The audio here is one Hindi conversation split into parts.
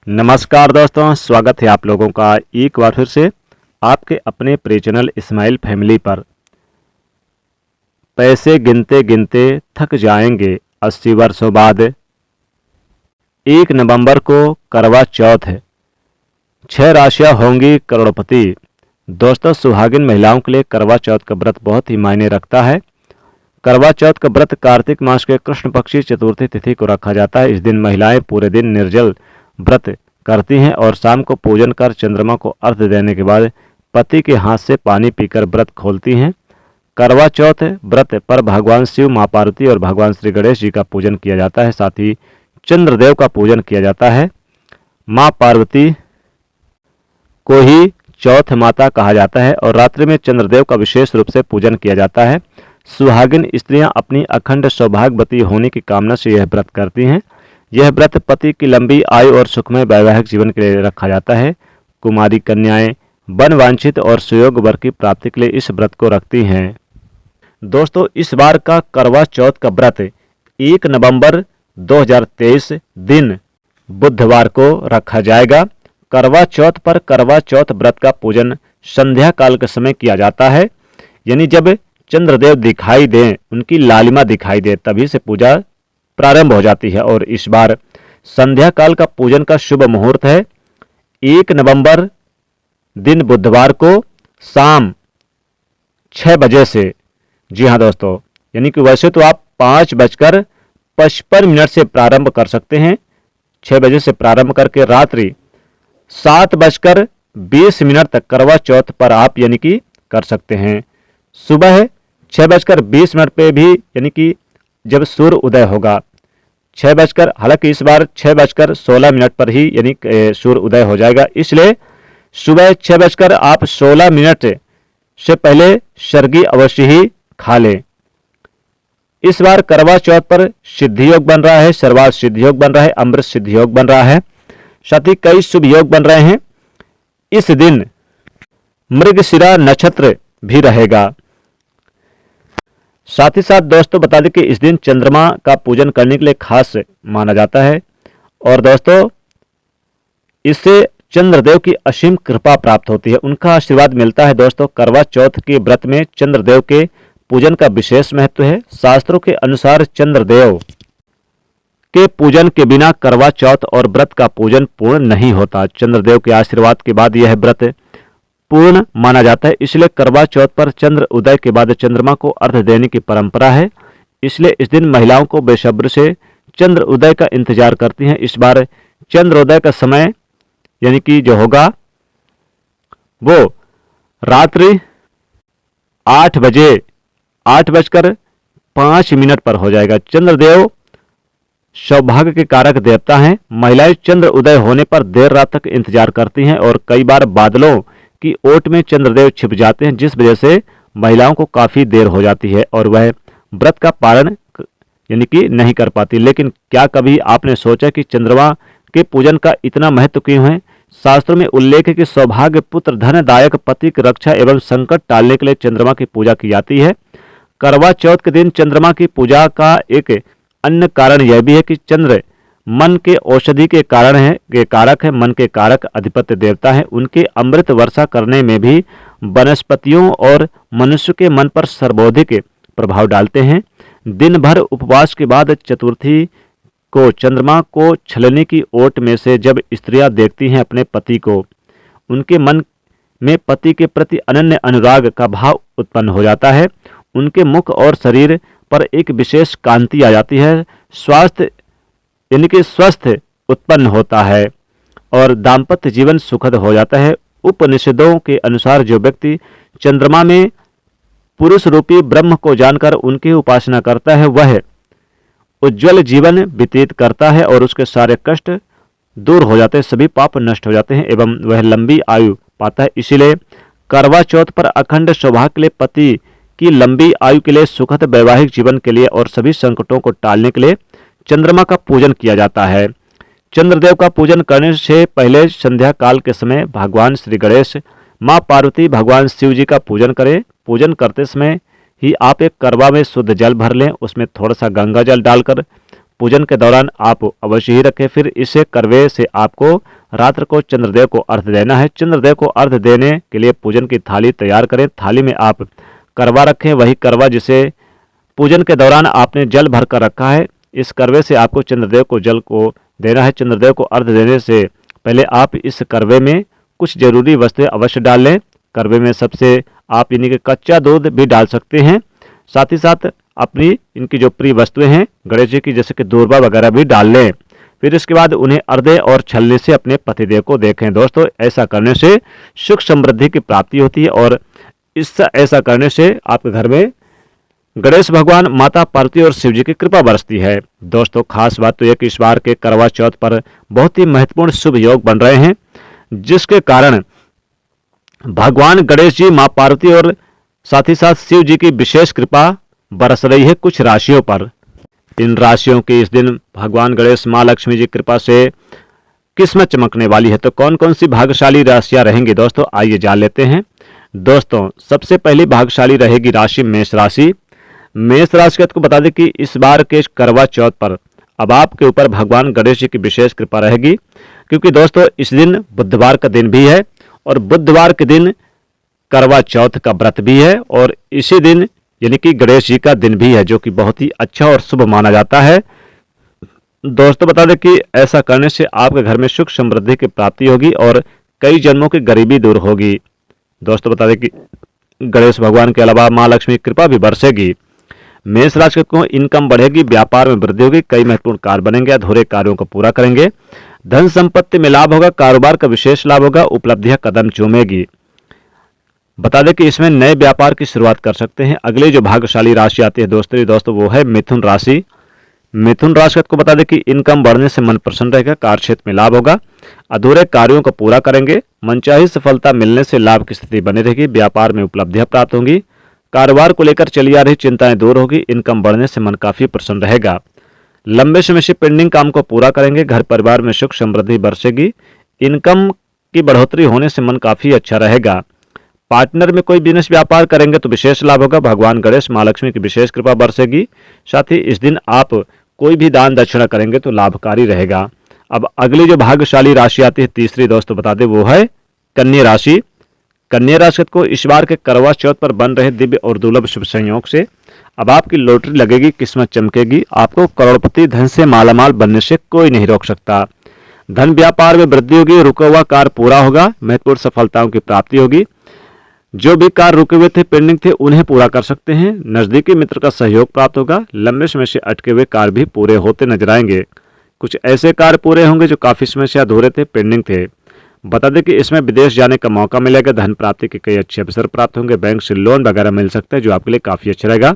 नमस्कार दोस्तों, स्वागत है आप लोगों का एक बार फिर से आपके अपने प्रिय चैनल स्माइल फैमिली पर। पैसे गिनते गिनते थक जाएंगे 80 वर्षों बाद। 1 नवंबर को करवा चौथ है। 6 राशियां होंगी करोड़पति। दोस्तों, सुहागिन महिलाओं के लिए करवा चौथ का व्रत बहुत ही मायने रखता है। करवा चौथ का व्रत कार्तिक मास के कृष्ण पक्षी चतुर्थी तिथि को रखा जाता है। इस दिन महिलाएं पूरे दिन निर्जल व्रत करती हैं और शाम को पूजन कर चंद्रमा को अर्घ्य देने के बाद पति के हाथ से पानी पीकर व्रत खोलती हैं। करवा चौथ व्रत पर भगवान शिव, मां पार्वती और भगवान श्री गणेश जी का पूजन किया जाता है। साथ ही चंद्रदेव का पूजन किया जाता है। मां पार्वती को ही चौथ माता कहा जाता है और रात्रि में चंद्रदेव का विशेष रूप से पूजन किया जाता है। सुहागिन स्त्रियां अपनी अखंड सौभाग्यवती होने की कामना से यह व्रत करती हैं। यह व्रत पति की लंबी आयु और सुखमय वैवाहिक जीवन के लिए रखा जाता है। कुमारी कन्याएं वन वांछित और सुयोग वर की प्राप्ति के लिए इस व्रत को रखती हैं। दोस्तों, इस बार का करवा चौथ का व्रत 1 नवंबर 2023 दिन बुधवार को रखा जाएगा। करवा चौथ पर करवा चौथ व्रत का पूजन संध्या काल के समय किया जाता है, यानी जब चंद्रदेव दिखाई दें, उनकी लालिमा दिखाई दे, तभी से पूजा प्रारंभ हो जाती है। और इस बार संध्या काल का पूजन का शुभ मुहूर्त है 1 नवंबर दिन बुधवार को शाम 6 बजे से। जी हाँ दोस्तों, यानी कि वैसे तो आप 5:55 से प्रारंभ कर सकते हैं। 6 बजे से प्रारंभ करके रात्रि 7:20 तक करवा चौथ पर आप यानी कि कर सकते हैं। सुबह 6:20 पे भी, यानी कि जब सूर्य उदय होगा, हालांकि इस बार 6:16 पर ही यानी सूर्य उदय हो जाएगा, इसलिए सुबह 6:16 से पहले सर्गी अवश्य ही खा लें। इस बार करवा चौथ पर सिद्धि योग बन रहा है, सर्वार्थ सिद्धि योग बन रहा है, अमृत सिद्धि योग बन रहा है, साथ ही कई शुभ योग बन रहे हैं। इस दिन मृगशिरा नक्षत्र भी रहेगा। साथ ही साथ दोस्तों बता दें कि इस दिन चंद्रमा का पूजन करने के लिए खास माना जाता है और दोस्तों इससे चंद्रदेव की असीम कृपा प्राप्त होती है, उनका आशीर्वाद मिलता है। दोस्तों, करवा चौथ के व्रत में चंद्रदेव के पूजन का विशेष महत्व है। शास्त्रों के अनुसार चंद्रदेव के पूजन के बिना करवा चौथ और व्रत का पूजन पूर्ण नहीं होता। चंद्रदेव के आशीर्वाद के बाद यह व्रत पूर्ण माना जाता है, इसलिए करवा चौथ पर चंद्र उदय के बाद चंद्रमा को अर्घ्य देने की परंपरा है। इसलिए इस दिन महिलाओं को बेसब्र से चंद्र उदय का इंतजार करती हैं। इस बार चंद्रोदय का समय यानी कि जो होगा वो रात्रि 8:05 पर हो जाएगा। चंद्रदेव सौभाग्य के कारक देवता हैं। महिलाएं चंद्र उदय होने पर देर रात तक इंतजार करती हैं और कई बार बादलों की ओट में चंद्रदेव छिप जाते हैं, जिस वजह से महिलाओं को काफी देर हो जाती है और वह व्रत का पालन यानी कि नहीं कर पाती। लेकिन क्या कभी आपने सोचा कि चंद्रमा के पूजन का इतना महत्व क्यों है? शास्त्रों में उल्लेख है कि सौभाग्य, पुत्र, धनदायक, पति की रक्षा एवं संकट टालने के लिए चंद्रमा की पूजा की जाती है। करवा चौथ के दिन चंद्रमा की पूजा का एक अन्य कारण यह भी है कि चंद्र मन के औषधि के कारक है, मन के कारक अधिपत्य देवता है। उनके अमृत वर्षा करने में भी वनस्पतियों और मनुष्य के मन पर सर्वाधिक प्रभाव डालते हैं। दिन भर उपवास के बाद चतुर्थी को चंद्रमा को छलने की ओट में से जब स्त्रियां देखती हैं अपने पति को, उनके मन में पति के प्रति अनन्य अनुराग का भाव उत्पन्न हो जाता है। उनके मुख और शरीर पर एक विशेष कांति आ जाती है। स्वास्थ्य यानी कि स्वस्थ उत्पन्न होता है और दाम्पत्य जीवन सुखद हो जाता है। उपनिषदों के अनुसार जो व्यक्ति चंद्रमा में पुरुष रूपी ब्रह्म को जानकर उनकी उपासना करता है, वह उज्जवल जीवन व्यतीत करता है और उसके सारे कष्ट दूर हो जाते हैं, सभी पाप नष्ट हो जाते हैं एवं वह लंबी आयु पाता है। इसीलिए करवा चौथ पर अखंड सौभाग्य के लिए, पति की लंबी आयु के लिए, सुखद वैवाहिक जीवन के लिए और सभी संकटों को टालने के लिए चंद्रमा का पूजन किया जाता है। चंद्रदेव का पूजन करने से पहले संध्या काल के समय भगवान श्री गणेश, मां पार्वती, भगवान शिव जी का पूजन करें। पूजन करते समय ही आप एक करवा में शुद्ध जल भर लें, उसमें थोड़ा सा गंगा जल डालकर पूजन के दौरान आप अवश्य ही रखें। फिर इसे करवे से आपको रात्र को चंद्रदेव को अर्घ्य देना है। चंद्रदेव को अर्घ्य देने के लिए पूजन की थाली तैयार करें। थाली में आप करवा रखें, वही करवा जिसे पूजन के दौरान आपने जल भर कर रखा है। इस करवे से आपको चंद्रदेव को जल को देना है। चंद्रदेव को अर्घ्य देने से पहले आप इस करवे में कुछ जरूरी वस्तुएं अवश्य डाल लें। करवे में सबसे आप इन्हीं के कच्चा दूध भी डाल सकते हैं, साथ ही साथ अपनी इनकी जो प्रिय वस्तुएं हैं गणेश जी की, जैसे कि दूर्वा वगैरह भी डाल लें। फिर इसके बाद उन्हें अर्घ्य और छलनी से अपने पतिदेव को देखें। दोस्तों, ऐसा करने से सुख समृद्धि की प्राप्ति होती है और ऐसा करने से आपके घर में गणेश भगवान, माता पार्वती और शिव जी की कृपा बरसती है। दोस्तों, खास बात तो यह कि इस बार के करवा चौथ पर बहुत ही महत्वपूर्ण शुभ योग बन रहे हैं, जिसके कारण भगवान गणेश जी, मां पार्वती और साथ ही साथ शिव जी की विशेष कृपा बरस रही है कुछ राशियों पर। इन राशियों की इस दिन भगवान गणेश, मां लक्ष्मी जी कृपा से किस्मत चमकने वाली है। तो कौन कौन सी भाग्यशाली राशियां रहेंगी दोस्तों, आइए जान लेते हैं। दोस्तों, सबसे पहली भाग्यशाली रहेगी राशि मेष राशि। मेष राशि को बता दें कि इस बार के करवा चौथ पर अब आपके ऊपर भगवान गणेश जी की विशेष कृपा रहेगी, क्योंकि दोस्तों इस दिन बुधवार का दिन भी है और बुधवार के दिन करवा चौथ का व्रत भी है और इसी दिन यानी कि गणेश जी का दिन भी है, जो कि बहुत ही अच्छा और शुभ माना जाता है। दोस्तों, बता दें कि ऐसा करने से आपके घर में सुख समृद्धि की प्राप्ति होगी और कई जन्मों की गरीबी दूर होगी। दोस्तों, बता दें कि गणेश भगवान के अलावा मां लक्ष्मी की कृपा भी बरसेगी। मेष राशि को इनकम बढ़ेगी, व्यापार में वृद्धि होगी, कई महत्वपूर्ण कार्य बनेंगे, अधूरे कार्यों को पूरा करेंगे, धन संपत्ति में लाभ होगा, कारोबार का विशेष लाभ होगा, उपलब्धियां कदम चूमेगी। बता दें कि इसमें नए व्यापार की शुरुआत कर सकते हैं। अगली जो भाग्यशाली राशि आती है दोस्तों वो है मिथुन राशि। मिथुन राशि को बता दें कि इनकम बढ़ने से मन प्रसन्न रहेगा, कार्य क्षेत्र में लाभ होगा, अधूरे कार्यों को पूरा करेंगे, मनचाही सफलता मिलने से लाभ की स्थिति बनी रहेगी, व्यापार में उपलब्धियां प्राप्त होंगी, कारोबार को लेकर चली आ रही चिंताएं दूर होगी, इनकम बढ़ने से मन काफी प्रसन्न रहेगा, लंबे समय से पेंडिंग काम को पूरा करेंगे, घर परिवार में सुख समृद्धि बरसेगी, इनकम की बढ़ोतरी होने से मन काफी अच्छा रहेगा। पार्टनर में कोई बिजनेस व्यापार करेंगे तो विशेष लाभ होगा, भगवान गणेश, मां लक्ष्मी की विशेष कृपा बरसेगी। साथ ही इस दिन आप कोई भी दान दक्षिणा करेंगे तो लाभकारी रहेगा। अब अगली जो भाग्यशाली राशि आती है तीसरी दोस्तों बता दें वो है कन्या राशि। कन्या राशि को इस बार के करवा चौथ पर बन रहे दिव्य और दुर्लभ शुभ संयोग से अब आपकी लॉटरी लगेगी, किस्मत चमकेगी, आपको करोड़पति धन से मालामाल बनने से कोई नहीं रोक सकता। धन व्यापार में वृद्धि होगी, रुका हुआ कार्य पूरा होगा, महत्वपूर्ण सफलताओं की प्राप्ति होगी, जो भी कार्य रुके हुए थे, पेंडिंग थे, उन्हें पूरा कर सकते हैं, नजदीकी मित्र का सहयोग प्राप्त होगा, लंबे समय से अटके हुए कार्य भी पूरे होते नजर आएंगे, कुछ ऐसे कार्य पूरे होंगे जो काफी समय से अधूरे थे, पेंडिंग थे। बता दें कि इसमें विदेश जाने का मौका मिलेगा, धन प्राप्ति के कई अच्छे अवसर प्राप्त होंगे, बैंक से लोन वगैरह मिल सकता है जो आपके लिए काफी अच्छा रहेगा।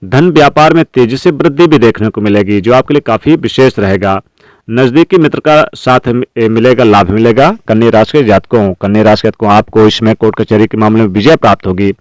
धन व्यापार में तेजी से वृद्धि भी देखने को मिलेगी जो आपके लिए काफी विशेष रहेगा। नजदीकी मित्र का साथ मिलेगा, लाभ मिलेगा। कन्या राशि के जातकों आपको इसमें कोर्ट कचहरी के मामले में विजय प्राप्त होगी।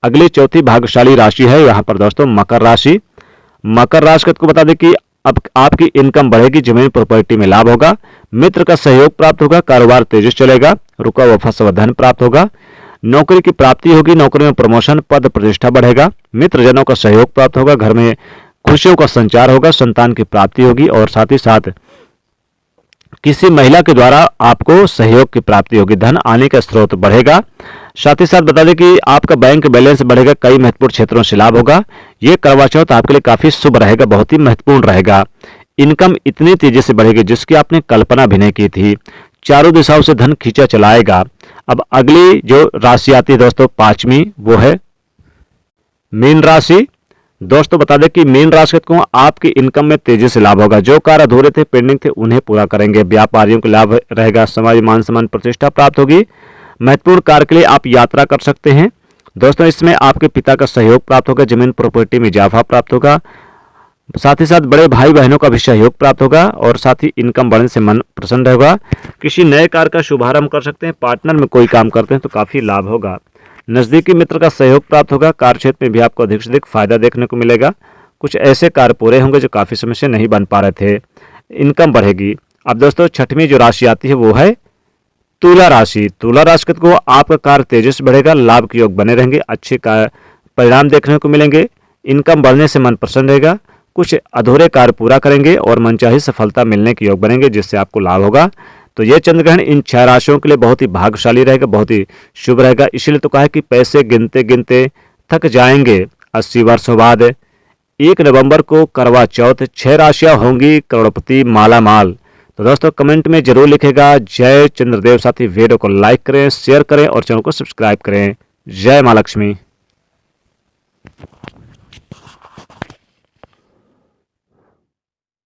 अगली चौथी भाग्यशाली राशि है यहाँ पर दोस्तों मकर राशि। मकर राशि को बता दें कि अब आपकी इनकम बढ़ेगी, जमीन प्रॉपर्टी में लाभ होगा, मित्र का सहयोग प्राप्त होगा, कारोबार तेजी से चलेगा, रुका हुआ फंसा हुआ धन प्राप्त होगा, नौकरी की प्राप्ति होगी, नौकरी में प्रमोशन, पद प्रतिष्ठा बढ़ेगा, मित्रजनों का सहयोग प्राप्त होगा, घर में खुशियों का संचार होगा, संतान की प्राप्ति होगी और साथ ही साथ किसी महिला के द्वारा आपको सहयोग की प्राप्ति होगी, धन आने का स्रोत बढ़ेगा। साथ ही साथ बता दें कि आपका बैंक बैलेंस बढ़ेगा, कई महत्वपूर्ण क्षेत्रों से लाभ होगा। ये करवा चौथ आपके लिए काफी शुभ रहेगा, बहुत ही महत्वपूर्ण रहेगा। इनकम इतनी तेजी से बढ़ेगी जिसकी आपने कल्पना भी नहीं की थी, चारों दिशाओं से धन खींचा चलाएगा। अब अगली जो राशि आती है दोस्तों पांचवी वो है मीन राशि। दोस्तों बता दें कि मीन राशि को आपकी इनकम में तेजी से लाभ होगा, जो कार्य अधूरे थे, पेंडिंग थे, उन्हें पूरा करेंगे, व्यापारियों को लाभ रहेगा, समाज मान सम्मान प्रतिष्ठा प्राप्त होगी, महत्वपूर्ण कार्य के लिए आप यात्रा कर सकते हैं। दोस्तों इसमें आपके पिता का सहयोग प्राप्त होगा, जमीन प्रॉपर्टी में इजाफा प्राप्त होगा, साथ ही साथ बड़े भाई बहनों का भी सहयोग प्राप्त होगा और साथ ही इनकम बढ़ने से मन प्रसन्न रहेगा। किसी नए कार्य का शुभारंभ कर सकते हैं, पार्टनर में कोई काम करते हैं तो काफी लाभ होगा, नजदीकी मित्र का सहयोग प्राप्त होगा, कार्य क्षेत्र में भी आपको अधिक से अधिक फायदा देखने को मिलेगा, कुछ ऐसे कार्य पूरे होंगे जो काफी समय से नहीं बन पा रहे थे, इनकम बढ़ेगी। अब दोस्तों छठवीं जो राशि आती है वो है तुला राशि। तुला राशि को आपका कार्य तेजी से बढ़ेगा, लाभ के योग बने रहेंगे, अच्छे परिणाम देखने को मिलेंगे, इनकम बढ़ने से मन प्रसन्न रहेगा, कुछ अधूरे कार्य पूरा करेंगे और मनचाही सफलता मिलने के योग बनेंगे जिससे आपको लाभ होगा। तो ये चंद्र ग्रहण इन 6 राशियों के लिए बहुत ही भाग्यशाली रहेगा, बहुत ही शुभ रहेगा। इसीलिए तो कहा है कि पैसे गिनते गिनते थक जाएंगे 80 वर्षों बाद। 1 नवंबर को करवा चौथ, 6 राशियां होंगी करोड़पति माला माल। तो दोस्तों कमेंट में जरूर लिखेगा जय चंद्रदेव। साथी वीडियो को लाइक करें, शेयर करें और चैनल को सब्सक्राइब करें। जय माँ लक्ष्मी।